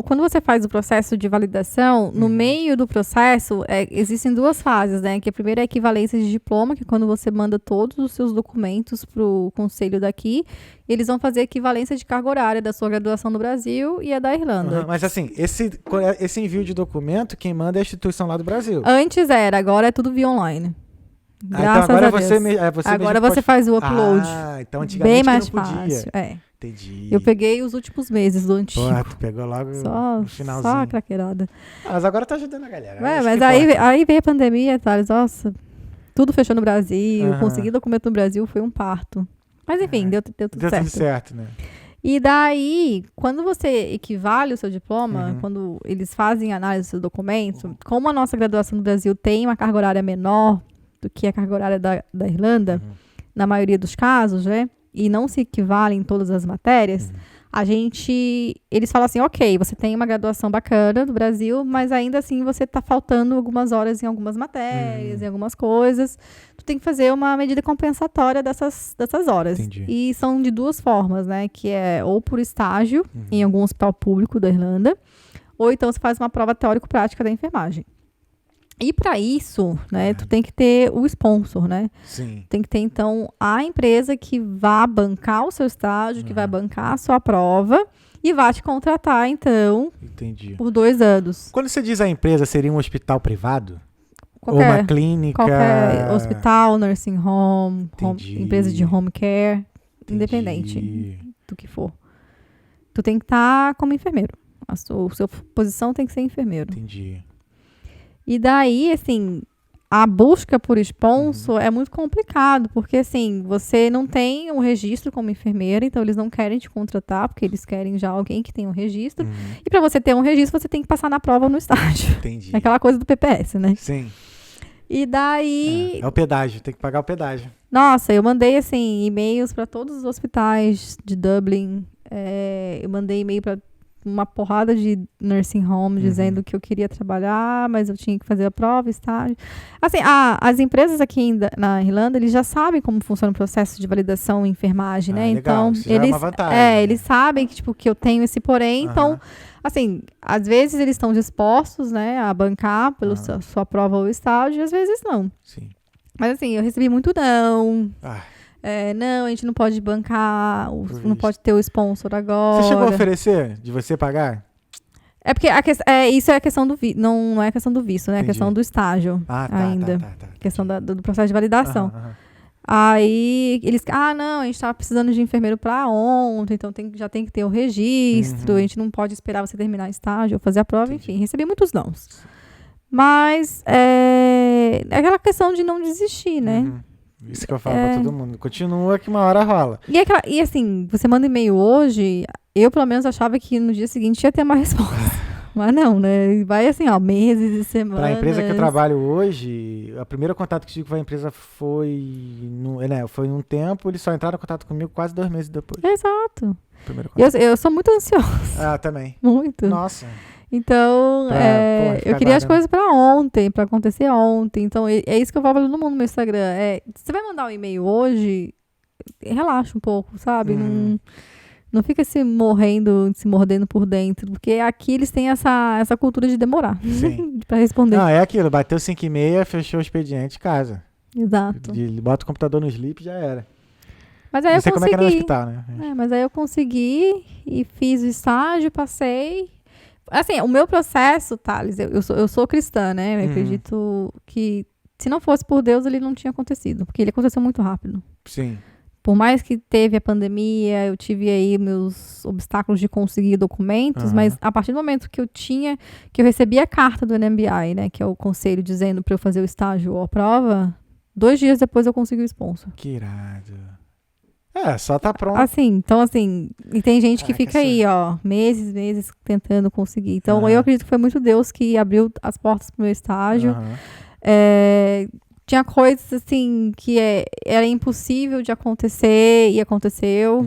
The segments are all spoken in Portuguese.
quando você faz o processo de validação, no meio do processo, existem 2 fases, né? Que a primeira é a equivalência de diploma, que é quando você manda todos os seus documentos para o conselho daqui, eles vão fazer a equivalência de carga horária da sua graduação no Brasil e a da Irlanda. Mas assim, esse envio de documento, quem manda é a instituição lá do Brasil. Antes era, agora é tudo via online. Graças então agora a Deus. Agora você faz o upload. Então antigamente bem mais não podia. fácil. Entendi. Eu peguei os últimos meses do antigo. Tu pegou logo no finalzinho. Só a craqueirada. Mas agora tá ajudando a galera. Mas aí veio a pandemia, Thales. Nossa, tudo fechou no Brasil. Conseguir documento no Brasil foi um parto. Mas enfim, deu tudo certo. Deu tudo certo, né? E daí, quando você equivale o seu diploma, quando eles fazem a análise do seu documento, como a nossa graduação no Brasil tem uma carga horária menor do que a carga horária da Irlanda, na maioria dos casos, né? E não se equivale em todas as matérias, eles falam assim, ok, você tem uma graduação bacana do Brasil, mas ainda assim você está faltando algumas horas em algumas matérias, em algumas coisas. Tu tem que fazer uma medida compensatória dessas horas. Entendi. E são de 2 formas, né? Que é ou por estágio, em algum hospital público da Irlanda, ou então você faz uma prova teórico-prática da enfermagem. E para isso, né, tu tem que ter o sponsor, né? Sim. Tem que ter, então, a empresa que vai bancar o seu estágio, que vai bancar a sua prova e vai te contratar, então, por 2 anos. Quando você diz a empresa, seria um hospital privado? Ou Qualquer, uma clínica? qualquer hospital, nursing home, empresa de home care, independente do que for. Tu tem que estar como enfermeiro. A sua posição tem que ser enfermeiro. Entendi. E daí, assim, a busca por sponsor é muito complicado, porque, assim, você não tem um registro como enfermeira, então eles não querem te contratar, porque eles querem já alguém que tem um registro. E para você ter um registro, você tem que passar na prova no estágio. Entendi. É aquela coisa do PPS, né? Sim. E daí... É o pedágio, tem que pagar o pedágio. Nossa, eu mandei, assim, e-mails para todos os hospitais de Dublin. Eu mandei e-mail para uma porrada de nursing home dizendo que eu queria trabalhar, mas eu tinha que fazer a prova, estágio. Assim, as empresas aqui na Irlanda, eles já sabem como funciona o processo de validação em enfermagem, né? Legal. Então, isso já é uma vantagem. eles sabem que, tipo, que eu tenho esse porém. Então, assim, às vezes eles estão dispostos, né, a bancar pela sua prova ou estágio, e às vezes não. Sim. Mas, assim, eu recebi muito não. Não, a gente não pode bancar, não pode ter o sponsor agora. Você chegou a oferecer de você pagar? É porque isso é a questão do visto, não é a questão do visto, né? É a questão do estágio ainda. Tá. Questão do processo de validação. Aí eles, não, a gente tava precisando de enfermeiro para ontem, então já tem que ter o registro, a gente não pode esperar você terminar o estágio ou fazer a prova, enfim, recebi muitos nãos. Mas é aquela questão de não desistir, né? Isso que eu falo pra todo mundo. Continua que uma hora rola. E assim, você manda e-mail hoje, eu pelo menos achava que no dia seguinte ia ter uma resposta. Mas não, né? Vai assim, meses e semanas. Pra empresa que eu trabalho hoje, o primeiro contato que tive com a empresa foi num tempo, eles só entraram em contato comigo quase 2 meses depois. Exato. Eu sou muito ansiosa. Também. Muito. Nossa. Então, eu queria as coisas pra ontem, pra acontecer ontem. Então, é isso que eu falo pra todo mundo no meu Instagram. Você vai mandar um e-mail hoje, relaxa um pouco, sabe? Não fica se mordendo por dentro. Porque aqui eles têm essa cultura de demorar pra responder. Não, é aquilo. Bateu 5h30, fechou o expediente, casa. Exato. Bota o computador no sleep e já era. Mas aí não sei como é que era no hospital, né? Mas aí eu consegui e fiz o estágio, passei. Assim, o meu processo, Thales, eu sou cristã, né? Eu acredito que se não fosse por Deus, ele não tinha acontecido. Porque ele aconteceu muito rápido. Sim. Por mais que teve a pandemia, eu tive aí meus obstáculos de conseguir documentos, mas a partir do momento que eu recebi a carta do NMBI, né? Que é o conselho dizendo para eu fazer o estágio ou a prova, 2 dias depois eu consegui o sponsor. Que irado. Só tá pronto. Então, e tem gente que fica aí, meses tentando conseguir. Então, eu acredito que foi muito Deus que abriu as portas pro meu estágio. Tinha coisas, assim, que era impossível de acontecer e aconteceu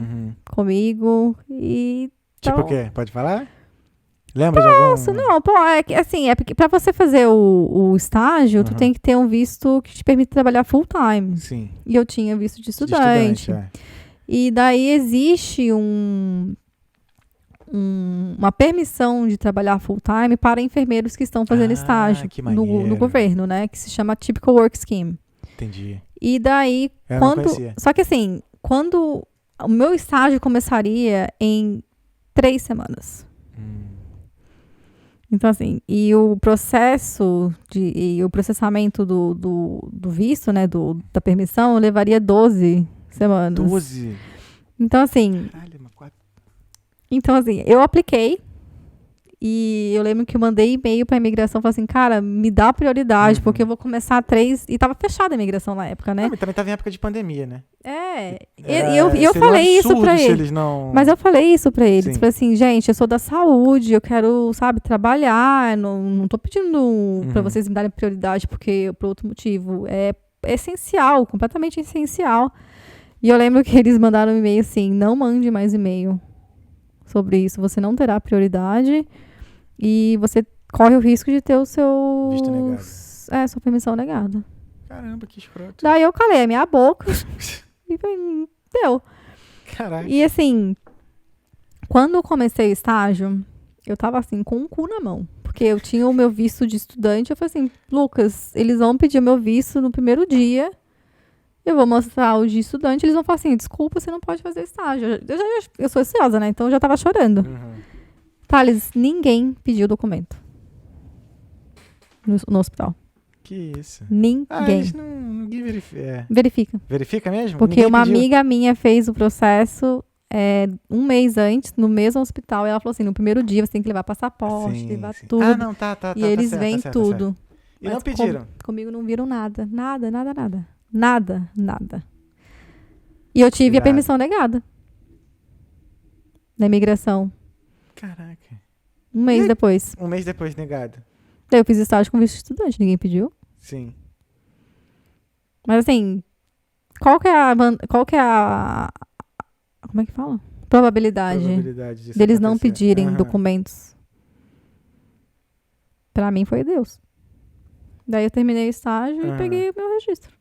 comigo. E, então, tipo o quê? Pode falar? Lembra de algum? Não, porque pra você fazer o estágio, tu tem que ter um visto que te permite trabalhar full time. Sim. E eu tinha visto de estudante. E daí existe um uma permissão de trabalhar full time para enfermeiros que estão fazendo estágio que no governo, né? Que se chama Typical Work Scheme. Entendi. E daí, Eu não conhecia. só que assim, quando o meu estágio começaria em 3 semanas. Então, assim, e o processo e o processamento do visto, né, da permissão, levaria 12 semanas. 12? Então, assim... Caralho, mas 4... Então, assim, eu apliquei e eu lembro que eu mandei e-mail pra imigração, falei assim, cara, me dá prioridade, porque eu vou começar 3... E tava fechada a imigração na época, né? Mas também tava em época de pandemia, né? E eu falei isso pra ele. Eles não... Mas eu falei isso pra eles. Sim. Falei assim, gente, eu sou da saúde, eu quero, sabe, trabalhar. Não tô pedindo pra vocês me darem prioridade por outro motivo. É essencial, completamente essencial. E eu lembro que eles mandaram um e-mail assim, não mande mais e-mail sobre isso. Você não terá prioridade e você corre o risco de ter o seu... Visto negado. Sua permissão negada. Caramba, que escroto. Daí eu calei a minha boca e falei, deu. Caraca. E assim, quando eu comecei o estágio, eu tava assim, com um cu na mão. Porque eu tinha o meu visto de estudante. Eu falei assim, Lucas, eles vão pedir o meu visto no primeiro dia. Eu vou mostrar o de estudante. Eles vão falar assim, desculpa, você não pode fazer estágio. Eu sou ansiosa, né? Então eu já tava chorando. Thales, ninguém pediu documento no hospital. Que isso? Ninguém. Ninguém verifica. Verifica. Verifica mesmo? Porque Ninguém uma pediu? amiga minha fez o processo 1 mês antes, no mesmo hospital. E ela falou assim, no primeiro dia você tem que levar passaporte, levar tudo. Ah, não, tá. E eles certo, veem tá certo, tudo. tá certo. E Mas não pediram? Comigo não viram nada. Nada. Nada. E eu tive a permissão negada. Da imigração. Caraca. 1 mês depois. 1 mês depois, negado. Daí eu fiz estágio com visto de estudante, ninguém pediu. Sim. Mas assim, qual que é a como é que fala? Probabilidade Disso deles não acontecer. pedirem documentos. Pra mim foi Deus. Daí eu terminei o estágio e peguei o meu registro.